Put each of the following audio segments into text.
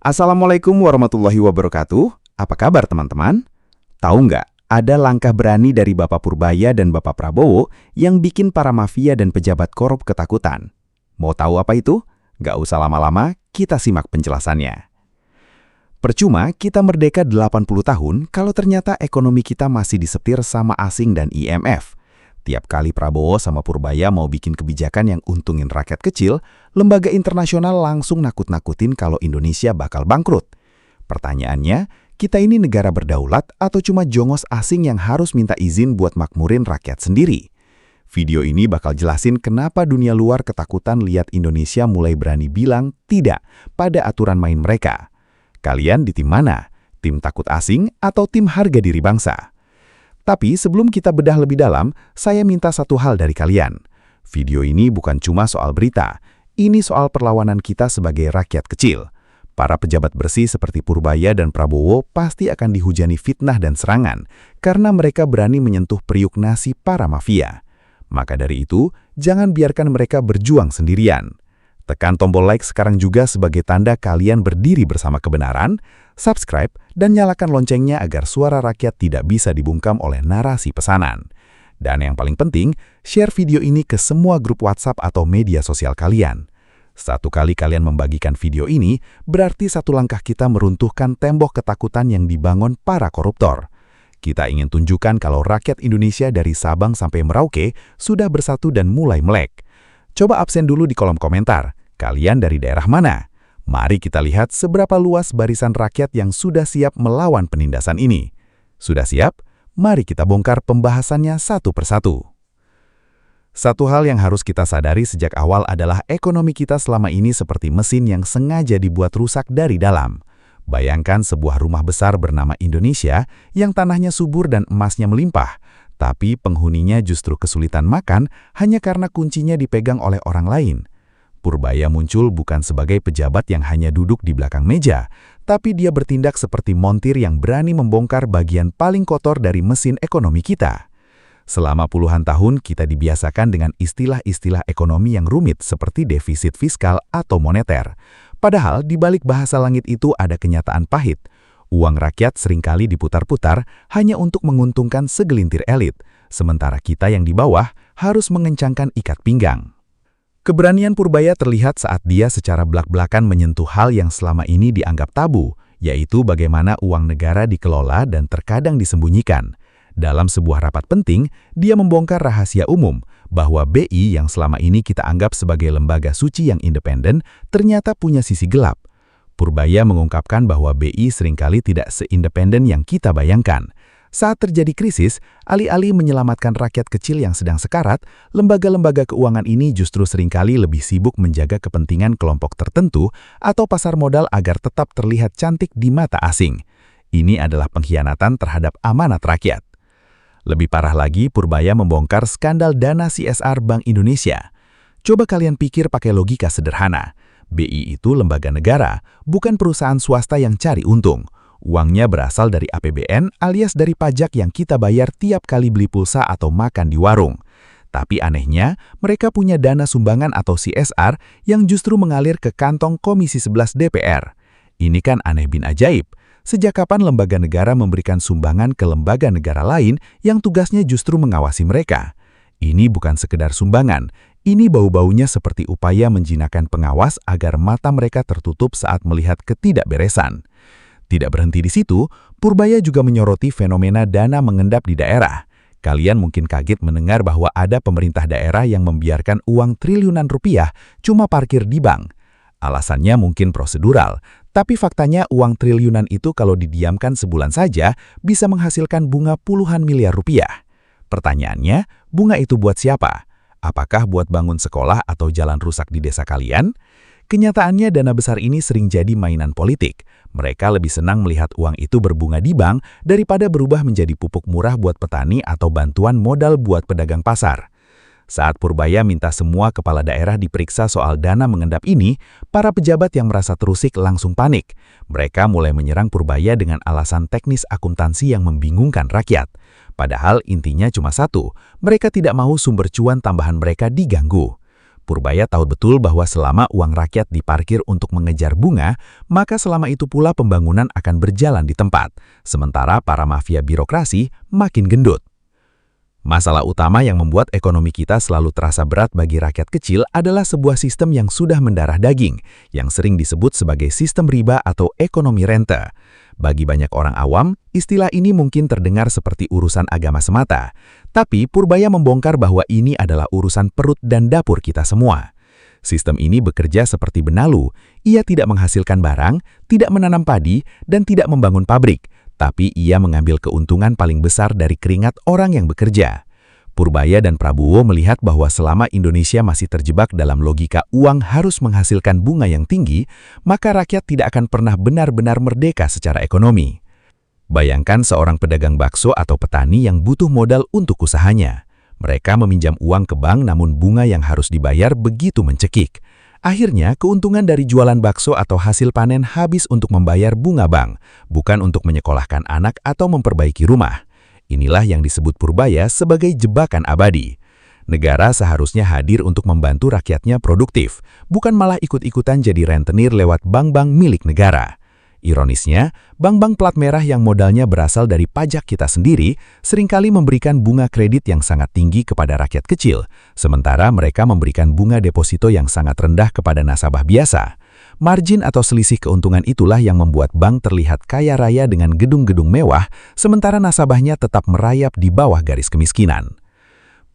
Assalamualaikum warahmatullahi wabarakatuh. Apa kabar teman-teman? Tahu nggak, ada langkah berani dari Bapak Purbaya dan Bapak Prabowo yang bikin para mafia dan pejabat korup ketakutan. Mau tahu apa itu? Nggak usah lama-lama, kita simak penjelasannya. Percuma kita merdeka 80 tahun kalau ternyata ekonomi kita masih disetir sama asing dan IMF. Tiap kali Prabowo sama Purbaya mau bikin kebijakan yang untungin rakyat kecil, lembaga internasional langsung nakut-nakutin kalau Indonesia bakal bangkrut. Pertanyaannya, kita ini negara berdaulat atau cuma jongos asing yang harus minta izin buat makmurin rakyat sendiri? Video ini bakal jelasin kenapa dunia luar ketakutan lihat Indonesia mulai berani bilang tidak pada aturan main mereka. Kalian di tim mana? Tim takut asing atau tim harga diri bangsa? Tapi sebelum kita bedah lebih dalam, saya minta satu hal dari kalian. Video ini bukan cuma soal berita, ini soal perlawanan kita sebagai rakyat kecil. Para pejabat bersih seperti Purbaya dan Prabowo pasti akan dihujani fitnah dan serangan, karena mereka berani menyentuh periuk nasi para mafia. Maka dari itu, jangan biarkan mereka berjuang sendirian. Tekan tombol like sekarang juga sebagai tanda kalian berdiri bersama kebenaran, subscribe, dan nyalakan loncengnya agar suara rakyat tidak bisa dibungkam oleh narasi pesanan. Dan yang paling penting, share video ini ke semua grup WhatsApp atau media sosial kalian. Satu kali kalian membagikan video ini, berarti satu langkah kita meruntuhkan tembok ketakutan yang dibangun para koruptor. Kita ingin tunjukkan kalau rakyat Indonesia dari Sabang sampai Merauke sudah bersatu dan mulai melek. Coba absen dulu di kolom komentar, kalian dari daerah mana? Mari kita lihat seberapa luas barisan rakyat yang sudah siap melawan penindasan ini. Sudah siap? Mari kita bongkar pembahasannya satu persatu. Satu hal yang harus kita sadari sejak awal adalah ekonomi kita selama ini seperti mesin yang sengaja dibuat rusak dari dalam. Bayangkan sebuah rumah besar bernama Indonesia yang tanahnya subur dan emasnya melimpah, tapi penghuninya justru kesulitan makan hanya karena kuncinya dipegang oleh orang lain. Purbaya muncul bukan sebagai pejabat yang hanya duduk di belakang meja, tapi dia bertindak seperti montir yang berani membongkar bagian paling kotor dari mesin ekonomi kita. Selama puluhan tahun kita dibiasakan dengan istilah-istilah ekonomi yang rumit seperti defisit fiskal atau moneter. Padahal di balik bahasa langit itu ada kenyataan pahit. Uang rakyat seringkali diputar-putar hanya untuk menguntungkan segelintir elit, sementara kita yang di bawah harus mengencangkan ikat pinggang. Keberanian Purbaya terlihat saat dia secara belak-belakan menyentuh hal yang selama ini dianggap tabu, yaitu bagaimana uang negara dikelola dan terkadang disembunyikan. Dalam sebuah rapat penting, dia membongkar rahasia umum bahwa BI yang selama ini kita anggap sebagai lembaga suci yang independen ternyata punya sisi gelap. Purbaya mengungkapkan bahwa BI seringkali tidak seindependen yang kita bayangkan. Saat terjadi krisis, alih-alih menyelamatkan rakyat kecil yang sedang sekarat, lembaga-lembaga keuangan ini justru seringkali lebih sibuk menjaga kepentingan kelompok tertentu atau pasar modal agar tetap terlihat cantik di mata asing. Ini adalah pengkhianatan terhadap amanat rakyat. Lebih parah lagi, Purbaya membongkar skandal dana CSR Bank Indonesia. Coba kalian pikir pakai logika sederhana. BI itu lembaga negara, bukan perusahaan swasta yang cari untung. Uangnya berasal dari APBN alias dari pajak yang kita bayar tiap kali beli pulsa atau makan di warung. Tapi anehnya, mereka punya dana sumbangan atau CSR yang justru mengalir ke kantong Komisi 11 DPR. Ini kan aneh bin ajaib. Sejak kapan lembaga negara memberikan sumbangan ke lembaga negara lain yang tugasnya justru mengawasi mereka? Ini bukan sekedar sumbangan, ini bau-baunya seperti upaya menjinakkan pengawas agar mata mereka tertutup saat melihat ketidakberesan. Tidak berhenti di situ, Purbaya juga menyoroti fenomena dana mengendap di daerah. Kalian mungkin kaget mendengar bahwa ada pemerintah daerah yang membiarkan uang triliunan rupiah cuma parkir di bank. Alasannya mungkin prosedural, tapi faktanya uang triliunan itu kalau didiamkan sebulan saja bisa menghasilkan bunga puluhan miliar rupiah. Pertanyaannya, bunga itu buat siapa? Apakah buat bangun sekolah atau jalan rusak di desa kalian? Kenyataannya dana besar ini sering jadi mainan politik. Mereka lebih senang melihat uang itu berbunga di bank daripada berubah menjadi pupuk murah buat petani atau bantuan modal buat pedagang pasar. Saat Purbaya minta semua kepala daerah diperiksa soal dana mengendap ini, para pejabat yang merasa terusik langsung panik. Mereka mulai menyerang Purbaya dengan alasan teknis akuntansi yang membingungkan rakyat. Padahal intinya cuma satu, mereka tidak mau sumber cuan tambahan mereka diganggu. Purbaya tahu betul bahwa selama uang rakyat diparkir untuk mengejar bunga, maka selama itu pula pembangunan akan berjalan di tempat, sementara para mafia birokrasi makin gendut. Masalah utama yang membuat ekonomi kita selalu terasa berat bagi rakyat kecil adalah sebuah sistem yang sudah mendarah daging, yang sering disebut sebagai sistem riba atau ekonomi rente. Bagi banyak orang awam, istilah ini mungkin terdengar seperti urusan agama semata. Tapi Purbaya membongkar bahwa ini adalah urusan perut dan dapur kita semua. Sistem ini bekerja seperti benalu. Ia tidak menghasilkan barang, tidak menanam padi, dan tidak membangun pabrik. Tapi ia mengambil keuntungan paling besar dari keringat orang yang bekerja. Purbaya dan Prabowo melihat bahwa selama Indonesia masih terjebak dalam logika uang harus menghasilkan bunga yang tinggi, maka rakyat tidak akan pernah benar-benar merdeka secara ekonomi. Bayangkan seorang pedagang bakso atau petani yang butuh modal untuk usahanya. Mereka meminjam uang ke bank namun bunga yang harus dibayar begitu mencekik. Akhirnya, keuntungan dari jualan bakso atau hasil panen habis untuk membayar bunga bank, bukan untuk menyekolahkan anak atau memperbaiki rumah. Inilah yang disebut Purbaya sebagai jebakan abadi. Negara seharusnya hadir untuk membantu rakyatnya produktif, bukan malah ikut-ikutan jadi rentenir lewat bank-bank milik negara. Ironisnya, bank-bank plat merah yang modalnya berasal dari pajak kita sendiri seringkali memberikan bunga kredit yang sangat tinggi kepada rakyat kecil, sementara mereka memberikan bunga deposito yang sangat rendah kepada nasabah biasa. Margin atau selisih keuntungan itulah yang membuat bank terlihat kaya raya dengan gedung-gedung mewah, sementara nasabahnya tetap merayap di bawah garis kemiskinan.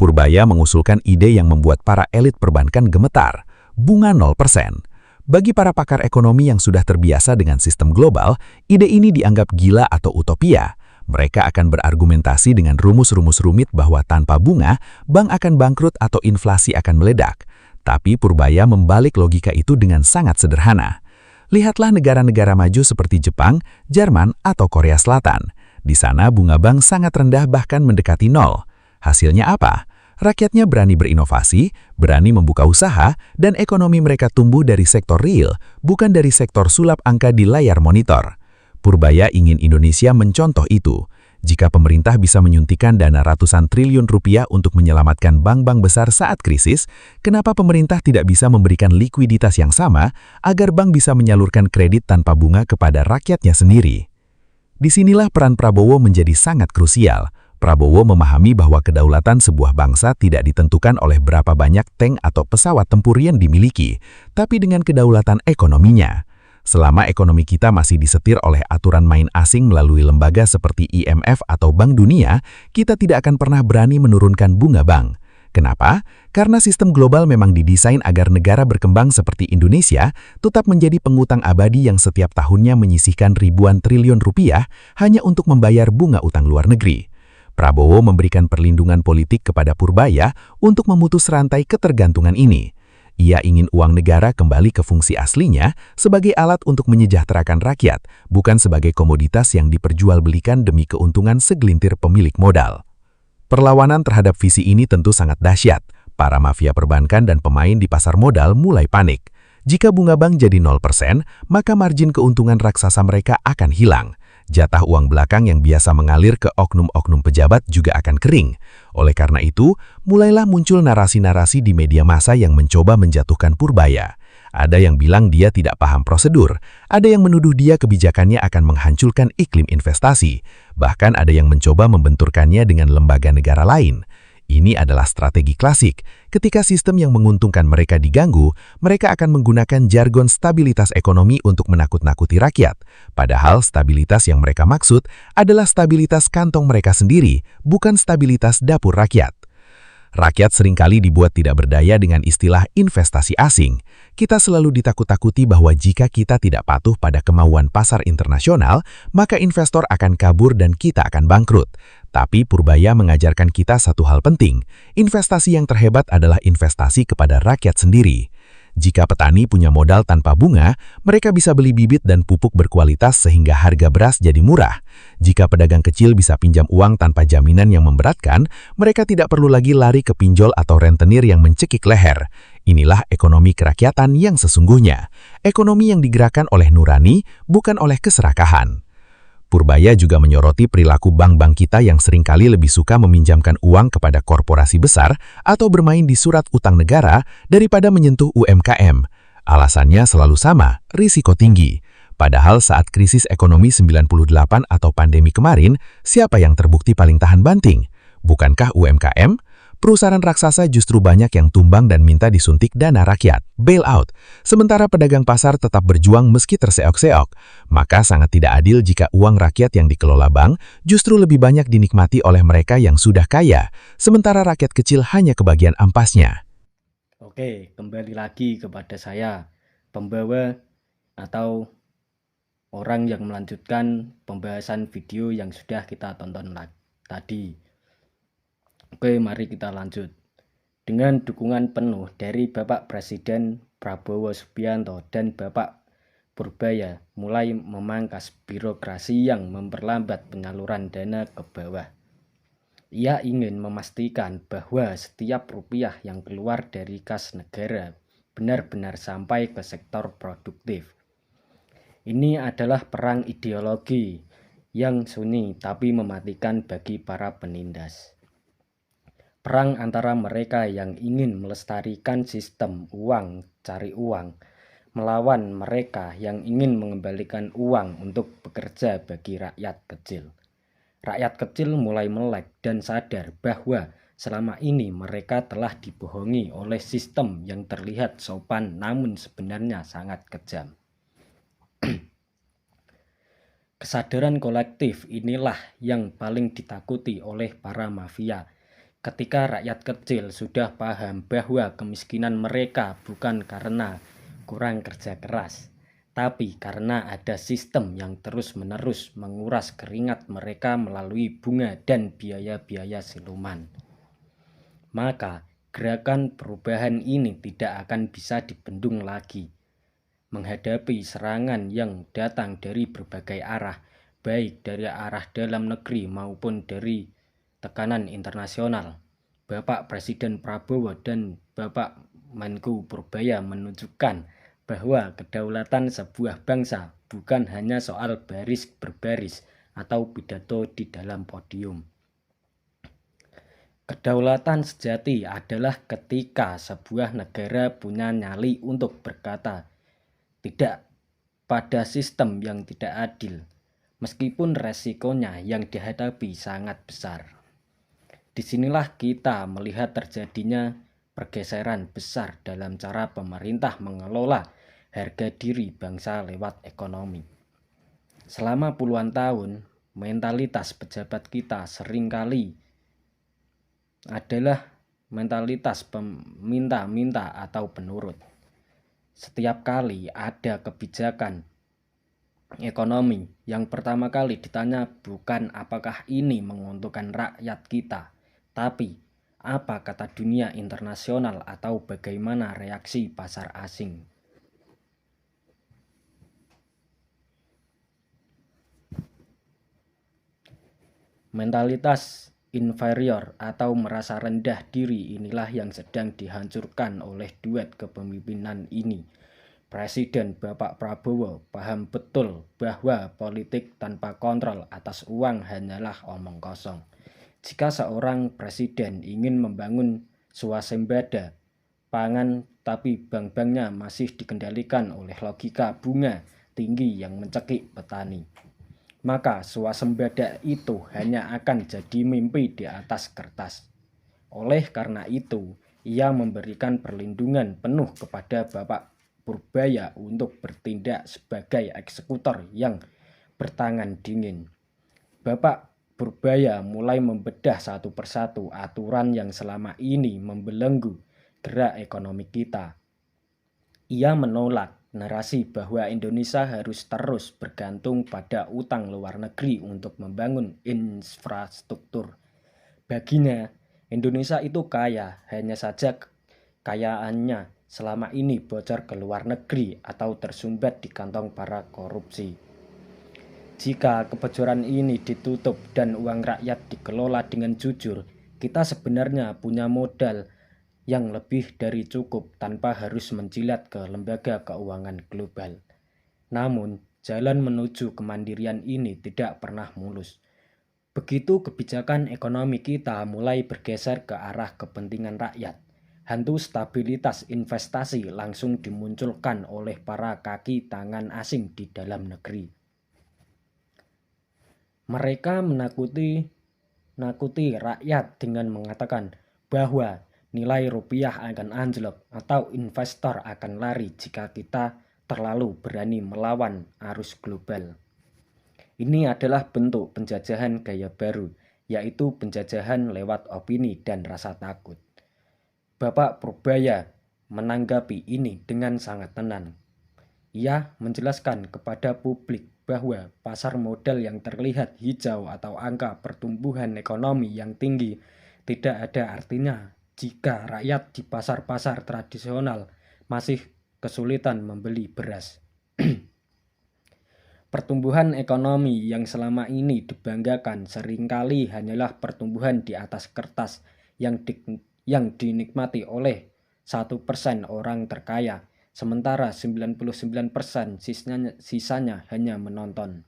Purbaya mengusulkan ide yang membuat para elit perbankan gemetar, bunga 0%. Bagi para pakar ekonomi yang sudah terbiasa dengan sistem global, ide ini dianggap gila atau utopia. Mereka akan berargumentasi dengan rumus-rumus rumit bahwa tanpa bunga, bank akan bangkrut atau inflasi akan meledak. Tapi Purbaya membalik logika itu dengan sangat sederhana. Lihatlah negara-negara maju seperti Jepang, Jerman, atau Korea Selatan. Di sana bunga bank sangat rendah bahkan mendekati nol. Hasilnya apa? Rakyatnya berani berinovasi, berani membuka usaha, dan ekonomi mereka tumbuh dari sektor real, bukan dari sektor sulap angka di layar monitor. Purbaya ingin Indonesia mencontoh itu. Jika pemerintah bisa menyuntikkan dana ratusan triliun rupiah untuk menyelamatkan bank-bank besar saat krisis, kenapa pemerintah tidak bisa memberikan likuiditas yang sama agar bank bisa menyalurkan kredit tanpa bunga kepada rakyatnya sendiri? Disinilah peran Prabowo menjadi sangat krusial. Prabowo memahami bahwa kedaulatan sebuah bangsa tidak ditentukan oleh berapa banyak tank atau pesawat tempur yang dimiliki, tapi dengan kedaulatan ekonominya. Selama ekonomi kita masih disetir oleh aturan main asing melalui lembaga seperti IMF atau Bank Dunia, kita tidak akan pernah berani menurunkan bunga bank. Kenapa? Karena sistem global memang didesain agar negara berkembang seperti Indonesia tetap menjadi pengutang abadi yang setiap tahunnya menyisihkan ribuan triliun rupiah hanya untuk membayar bunga utang luar negeri. Prabowo memberikan perlindungan politik kepada Purbaya untuk memutus rantai ketergantungan ini. Ia ingin uang negara kembali ke fungsi aslinya sebagai alat untuk menyejahterakan rakyat, bukan sebagai komoditas yang diperjualbelikan demi keuntungan segelintir pemilik modal. Perlawanan terhadap visi ini tentu sangat dahsyat. Para mafia perbankan dan pemain di pasar modal mulai panik. Jika bunga bank jadi 0%, maka margin keuntungan raksasa mereka akan hilang. Jatah uang belakang yang biasa mengalir ke oknum-oknum pejabat juga akan kering. Oleh karena itu, mulailah muncul narasi-narasi di media massa yang mencoba menjatuhkan Purbaya. Ada yang bilang dia tidak paham prosedur, ada yang menuduh dia kebijakannya akan menghancurkan iklim investasi, bahkan ada yang mencoba membenturkannya dengan lembaga negara lain. Ini adalah strategi klasik. Ketika sistem yang menguntungkan mereka diganggu, mereka akan menggunakan jargon stabilitas ekonomi untuk menakut-nakuti rakyat. Padahal stabilitas yang mereka maksud adalah stabilitas kantong mereka sendiri, bukan stabilitas dapur rakyat. Rakyat seringkali dibuat tidak berdaya dengan istilah investasi asing. Kita selalu ditakut-takuti bahwa jika kita tidak patuh pada kemauan pasar internasional, maka investor akan kabur dan kita akan bangkrut. Tapi Purbaya mengajarkan kita satu hal penting. Investasi yang terhebat adalah investasi kepada rakyat sendiri. Jika petani punya modal tanpa bunga, mereka bisa beli bibit dan pupuk berkualitas sehingga harga beras jadi murah. Jika pedagang kecil bisa pinjam uang tanpa jaminan yang memberatkan, mereka tidak perlu lagi lari ke pinjol atau rentenir yang mencekik leher. Inilah ekonomi kerakyatan yang sesungguhnya. Ekonomi yang digerakkan oleh nurani, bukan oleh keserakahan. Purbaya juga menyoroti perilaku bank-bank kita yang seringkali lebih suka meminjamkan uang kepada korporasi besar atau bermain di surat utang negara daripada menyentuh UMKM. Alasannya selalu sama, risiko tinggi. Padahal saat krisis ekonomi 98 atau pandemi kemarin, siapa yang terbukti paling tahan banting? Bukankah UMKM? Perusahaan raksasa justru banyak yang tumbang dan minta disuntik dana rakyat, bailout. Sementara pedagang pasar tetap berjuang meski terseok-seok. Maka sangat tidak adil jika uang rakyat yang dikelola bank justru lebih banyak dinikmati oleh mereka yang sudah kaya, sementara rakyat kecil hanya kebagian ampasnya. Oke, kembali lagi kepada saya, pembawa atau orang yang melanjutkan pembahasan video yang sudah kita tonton tadi. Oke, mari kita lanjut. Dengan dukungan penuh dari Bapak Presiden Prabowo Subianto dan Bapak Purbaya mulai memangkas birokrasi yang memperlambat penyaluran dana ke bawah. Ia ingin memastikan bahwa setiap rupiah yang keluar dari kas negara benar-benar sampai ke sektor produktif. Ini adalah perang ideologi yang sunyi tapi mematikan bagi para penindas. Perang antara mereka yang ingin melestarikan sistem uang cari uang melawan mereka yang ingin mengembalikan uang untuk bekerja bagi rakyat kecil. Rakyat kecil mulai melek dan sadar bahwa selama ini mereka telah dibohongi oleh sistem yang terlihat sopan namun sebenarnya sangat kejam. Kesadaran kolektif inilah yang paling ditakuti oleh para mafia. Ketika rakyat kecil sudah paham bahwa kemiskinan mereka bukan karena kurang kerja keras, tapi karena ada sistem yang terus-menerus menguras keringat mereka melalui bunga dan biaya-biaya siluman. Maka gerakan perubahan ini tidak akan bisa dibendung lagi. Menghadapi serangan yang datang dari berbagai arah, baik dari arah dalam negeri maupun dari tekanan internasional, Bapak Presiden Prabowo dan Bapak Menku Purbaya menunjukkan bahwa kedaulatan sebuah bangsa bukan hanya soal baris berbaris atau pidato di dalam podium. Kedaulatan sejati adalah ketika sebuah negara punya nyali untuk berkata tidak pada sistem yang tidak adil, meskipun resikonya yang dihadapi sangat besar. Disinilah kita melihat terjadinya pergeseran besar dalam cara pemerintah mengelola harga diri bangsa lewat ekonomi. Selama puluhan tahun, mentalitas pejabat kita seringkali adalah mentalitas peminta-minta atau penurut. Setiap kali ada kebijakan ekonomi, yang pertama kali ditanya bukan apakah ini menguntungkan rakyat kita, tapi apa kata dunia internasional atau bagaimana reaksi pasar asing. Mentalitas inferior atau merasa rendah diri inilah yang sedang dihancurkan oleh duet kepemimpinan ini. Presiden Bapak Prabowo paham betul bahwa politik tanpa kontrol atas uang hanyalah omong kosong. Jika seorang presiden ingin membangun swasembada pangan tapi bank-banknya masih dikendalikan oleh logika bunga tinggi yang mencekik petani, maka swasembada itu hanya akan jadi mimpi di atas kertas. Oleh karena itu, ia memberikan perlindungan penuh kepada Bapak Purbaya untuk bertindak sebagai eksekutor yang bertangan dingin. Bapak Purbaya mulai membedah satu persatu aturan yang selama ini membelenggu gerak ekonomi kita. Ia menolak narasi bahwa Indonesia harus terus bergantung pada utang luar negeri untuk membangun infrastruktur. Baginya, Indonesia itu kaya, hanya saja kekayaannya selama ini bocor ke luar negeri atau tersumbat di kantong para korupsi. Jika kebocoran ini ditutup dan uang rakyat dikelola dengan jujur, kita sebenarnya punya modal yang lebih dari cukup tanpa harus menjilat ke lembaga keuangan global. Namun, Jalan menuju kemandirian ini tidak pernah mulus. Begitu kebijakan ekonomi kita mulai bergeser ke arah kepentingan rakyat, hantu stabilitas investasi langsung dimunculkan oleh para kaki tangan asing di dalam negeri. Mereka menakuti rakyat dengan mengatakan bahwa nilai rupiah akan anjlok atau investor akan lari jika kita terlalu berani melawan arus global. Ini adalah bentuk penjajahan gaya baru, yaitu penjajahan lewat opini dan rasa takut. Bapak Purbaya menanggapi ini dengan sangat tenang. Ia menjelaskan kepada publik bahwa pasar modal yang terlihat hijau atau angka pertumbuhan ekonomi yang tinggi tidak ada artinya jika rakyat di pasar-pasar tradisional masih kesulitan membeli beras. Pertumbuhan ekonomi yang selama ini dibanggakan seringkali hanyalah pertumbuhan di atas kertas yang dinikmati oleh 1% orang terkaya, sementara 99% sisanya hanya menonton.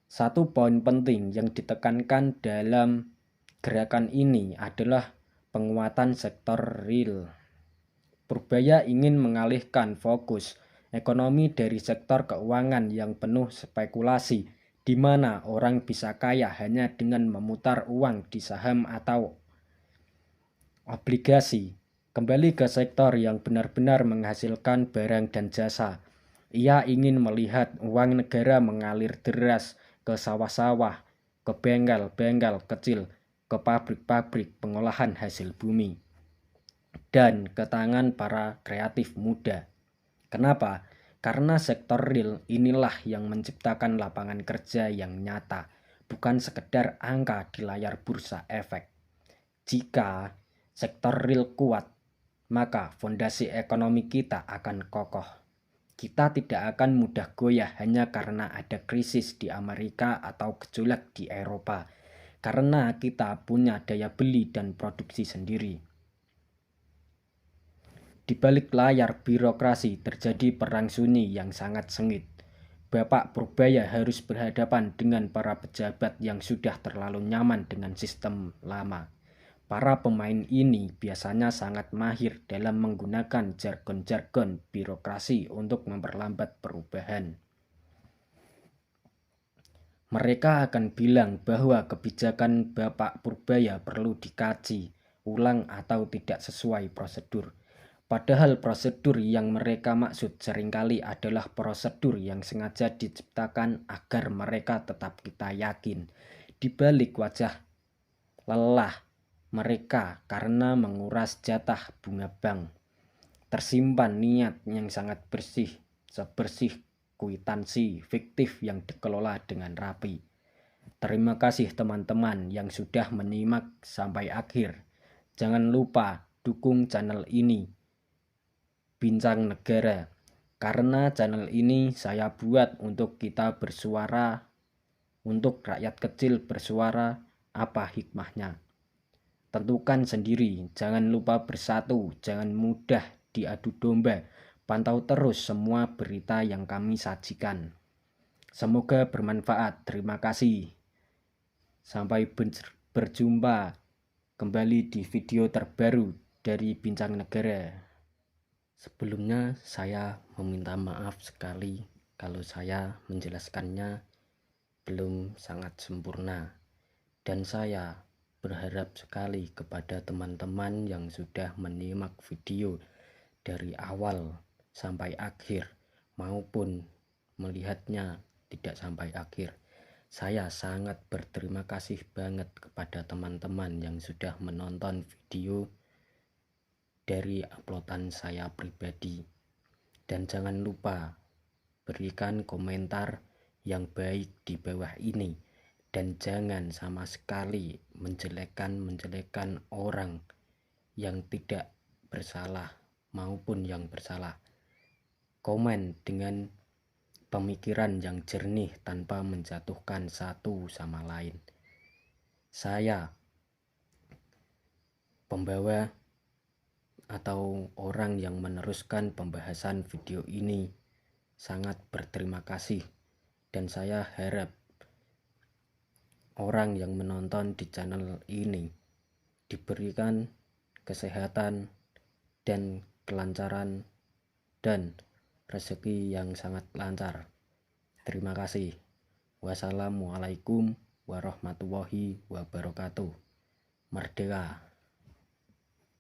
Satu poin penting yang ditekankan dalam gerakan ini adalah penguatan sektor real. Purbaya ingin mengalihkan fokus ekonomi dari sektor keuangan yang penuh spekulasi, di mana orang bisa kaya hanya dengan memutar uang di saham atau obligasi, kembali ke sektor yang benar-benar menghasilkan barang dan jasa. Ia ingin melihat uang negara mengalir deras ke sawah-sawah, ke bengkel-bengkel kecil, ke pabrik-pabrik pengolahan hasil bumi, dan ke tangan para kreatif muda. Kenapa? Karena sektor real inilah yang menciptakan lapangan kerja yang nyata, bukan sekedar angka di layar bursa efek. Jika sektor real kuat, maka fondasi ekonomi kita akan kokoh. Kita tidak akan mudah goyah hanya karena ada krisis di Amerika atau gejolak di Eropa, karena kita punya daya beli dan produksi sendiri. Di balik layar birokrasi terjadi perang sunyi yang sangat sengit. Bapak Purbaya harus berhadapan dengan para pejabat yang sudah terlalu nyaman dengan sistem lama. Para pemain ini biasanya sangat mahir dalam menggunakan jargon-jargon birokrasi untuk memperlambat perubahan. Mereka akan bilang bahwa kebijakan Bapak Purbaya perlu dikaji ulang atau tidak sesuai prosedur. Padahal prosedur yang mereka maksud seringkali adalah prosedur yang sengaja diciptakan agar mereka tetap kita yakin di balik wajah lelah mereka karena menguras jatah bunga bank. Tersimpan niat yang sangat bersih, sebersih kwitansi fiktif yang dikelola dengan rapi. Terima kasih teman-teman yang sudah menyimak sampai akhir. Jangan lupa dukung channel ini, Bincang Negara, karena channel ini saya buat untuk kita bersuara, untuk rakyat kecil bersuara. Apa hikmahnya? Tentukan sendiri, jangan lupa bersatu, jangan mudah diadu domba. Pantau terus semua berita yang kami sajikan. Semoga bermanfaat. Terima kasih. Sampai berjumpa kembali di video terbaru dari Bincang Negara. Sebelumnya saya meminta maaf sekali kalau saya menjelaskannya belum sangat sempurna. Dan saya berharap sekali kepada teman-teman yang sudah menyimak video dari awal sampai akhir maupun melihatnya tidak sampai akhir. Saya sangat berterima kasih banget kepada teman-teman yang sudah menonton video dari uploadan saya pribadi. Dan jangan lupa berikan komentar yang baik di bawah ini. Dan jangan sama sekali menjelekkan orang yang tidak bersalah maupun yang bersalah. Komen dengan pemikiran yang jernih tanpa menjatuhkan satu sama lain. Saya, pembawa atau orang yang meneruskan pembahasan video ini, sangat berterima kasih, dan saya harap orang yang menonton di channel ini diberikan kesehatan dan kelancaran dan rezeki yang sangat lancar. Terima kasih. Wassalamualaikum warahmatullahi wabarakatuh. Merdeka!